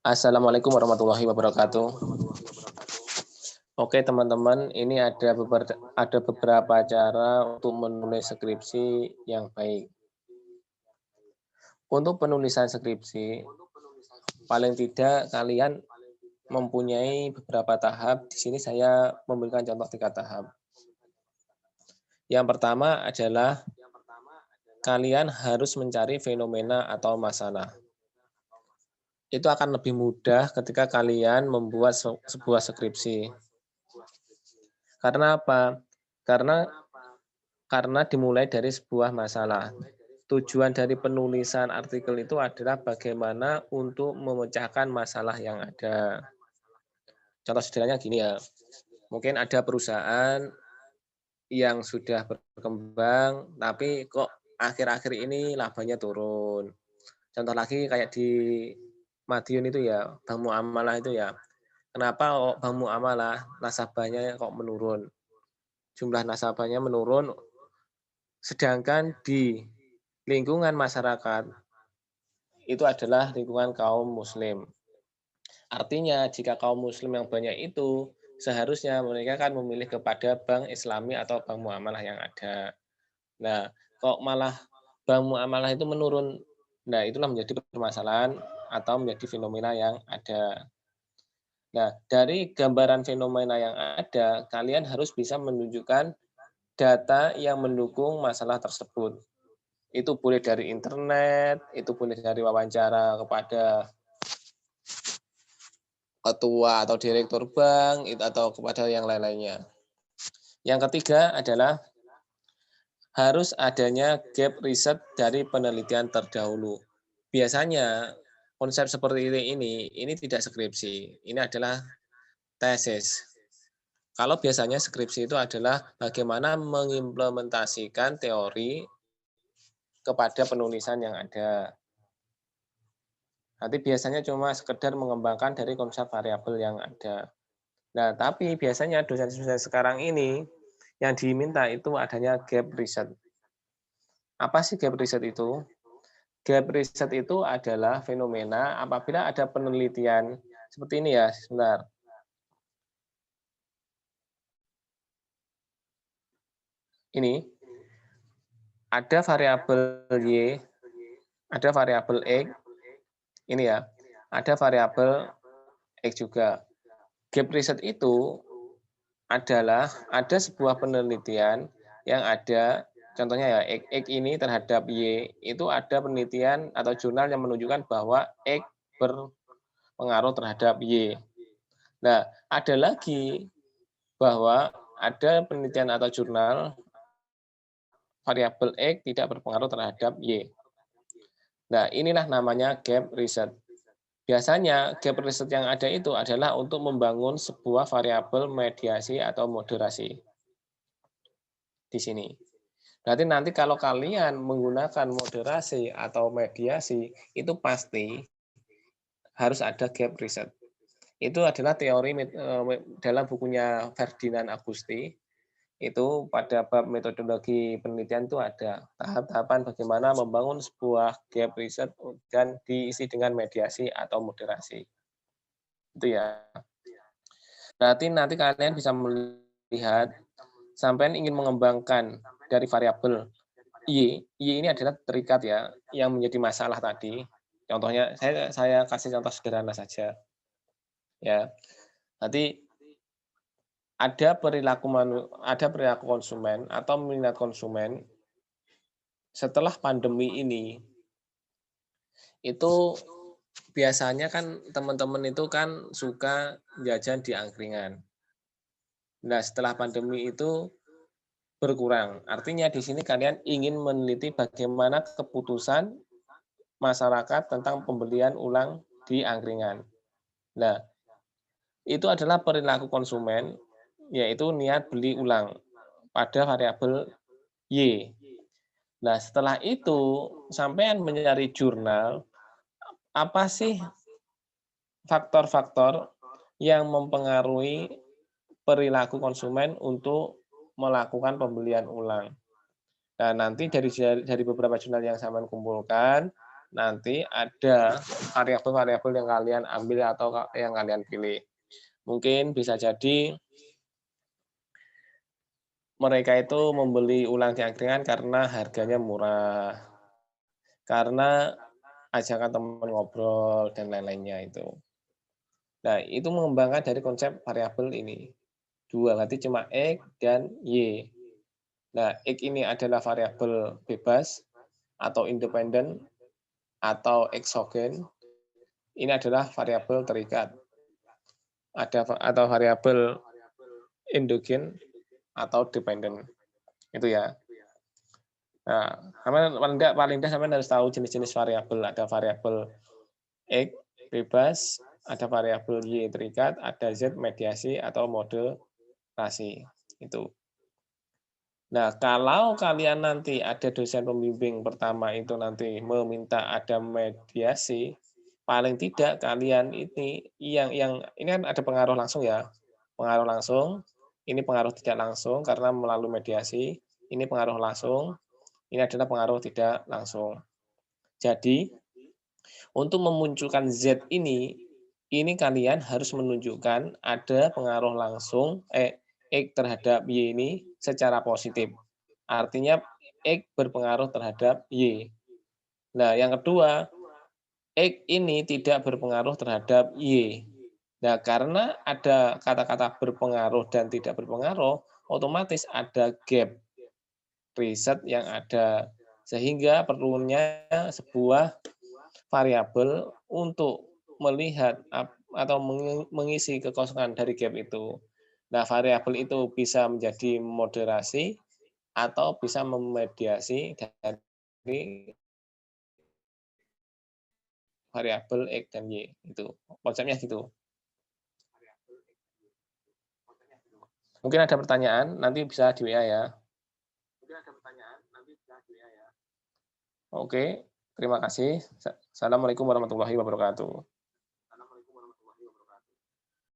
Assalamualaikum warahmatullahi wabarakatuh. Oke teman-teman, ini ada beberapa cara untuk menulis skripsi yang baik. Untuk penulisan skripsi, paling tidak kalian mempunyai beberapa tahap. Di sini saya memberikan contoh 3 tahap. Yang pertama adalah kalian harus mencari fenomena atau masalah. Itu akan lebih mudah ketika kalian membuat sebuah skripsi. Karena apa? Karena dimulai dari sebuah masalah. Tujuan dari penulisan artikel itu adalah bagaimana untuk memecahkan masalah yang ada. Contoh sederhananya gini ya, mungkin ada perusahaan yang sudah berkembang, tapi kok akhir-akhir ini labanya turun. Contoh lagi kayak di Madiun itu ya, Bank Muamalah itu ya. Kenapa kok Bank Muamalah nasabahnya kok menurun? Jumlah nasabahnya menurun, sedangkan di lingkungan masyarakat itu adalah lingkungan kaum muslim. Artinya jika kaum muslim yang banyak itu, seharusnya mereka kan memilih kepada bank islami atau bank muamalah yang ada. Nah, kok malah bank muamalah itu menurun. Nah, itulah menjadi permasalahan atau menjadi fenomena yang ada. Nah, dari gambaran fenomena yang ada, kalian harus bisa menunjukkan data yang mendukung masalah tersebut. Itu boleh dari internet, itu boleh dari wawancara kepada ketua atau direktur bank, atau kepada yang lain-lainnya. Yang ketiga adalah harus adanya gap riset dari penelitian terdahulu. Biasanya konsep seperti ini tidak skripsi, ini adalah tesis. Kalau biasanya skripsi itu adalah bagaimana mengimplementasikan teori kepada penulisan yang ada. Nanti biasanya cuma sekedar mengembangkan dari konsep variabel yang ada. Nah, tapi biasanya dosen-dosen sekarang ini yang diminta itu adanya gap riset. Apa sih gap riset itu? Gap riset itu adalah fenomena apabila ada penelitian seperti ini ya, sebentar. Ini ada variabel Y, ada variabel X, ini ya, ada variabel X juga. Gap riset itu adalah ada sebuah penelitian yang ada, contohnya ya, X ini terhadap Y, itu ada penelitian atau jurnal yang menunjukkan bahwa X berpengaruh terhadap Y. Nah, ada lagi bahwa ada penelitian atau jurnal variabel X tidak berpengaruh terhadap Y. Nah, inilah namanya gap riset. Biasanya gap riset yang ada itu adalah untuk membangun sebuah variabel mediasi atau moderasi di sini. Berarti nanti kalau kalian menggunakan moderasi atau mediasi, itu pasti harus ada gap riset. Itu adalah teori dalam bukunya Ferdinand Agusti. Itu pada bab metodologi penelitian itu ada tahap-tahapan bagaimana membangun sebuah gap riset dan diisi dengan mediasi atau moderasi. Itu ya. Berarti nanti kalian bisa melihat sampai ingin mengembangkan dari variabel Y ini adalah terikat ya, yang menjadi masalah tadi. Contohnya saya kasih contoh sederhana saja ya. Nanti ada perilaku konsumen atau minat konsumen setelah pandemi ini, itu biasanya kan teman-teman itu kan suka jajan di angkringan. Nah, setelah pandemi itu berkurang. Artinya di sini kalian ingin meneliti bagaimana keputusan masyarakat tentang pembelian ulang di angkringan. Nah, itu adalah perilaku konsumen, yaitu niat beli ulang pada variabel Y. Nah, setelah itu sampean mencari jurnal, apa sih faktor-faktor yang mempengaruhi perilaku konsumen untuk melakukan pembelian ulang. Nah, nanti dari beberapa jurnal yang saya kumpulkan, nanti ada variabel-variabel yang kalian ambil atau yang kalian pilih. Mungkin bisa jadi mereka itu membeli ulang di angkringan karena harganya murah, karena ajakan teman ngobrol dan lain-lainnya itu. Nah, itu mengembangkan dari konsep variabel ini. Dua, berarti cuma X dan Y. Nah, X ini adalah variabel bebas atau independen atau eksogen. Ini adalah variabel terikat. Ada atau variabel endogen atau dependen. Itu ya. Nah, paling tidak sampean harus tahu jenis-jenis variabel. Ada variabel X bebas, ada variabel Y terikat, ada Z mediasi atau moderasi. Itu. Nah, kalau kalian nanti ada dosen pembimbing pertama itu nanti meminta ada mediasi, paling tidak kalian ini yang ini kan ada pengaruh langsung ya. Pengaruh langsung, ini pengaruh tidak langsung karena melalui mediasi, ini pengaruh langsung, ini adalah pengaruh tidak langsung. Jadi, untuk memunculkan Z ini kalian harus menunjukkan ada pengaruh langsung X terhadap Y ini secara positif. Artinya X berpengaruh terhadap Y. Nah, yang kedua, X ini tidak berpengaruh terhadap Y. Nah, karena ada kata-kata berpengaruh dan tidak berpengaruh, otomatis ada gap riset yang ada. Sehingga perlunya sebuah variabel untuk melihat atau mengisi kekosongan dari gap itu. Nah, variabel itu bisa menjadi moderasi atau bisa memediasi dari variabel X dan Y. Itu konsepnya gitu. Mungkin ada pertanyaan, nanti bisa di WA ya. Oke, terima kasih. Assalamualaikum warahmatullahi wabarakatuh.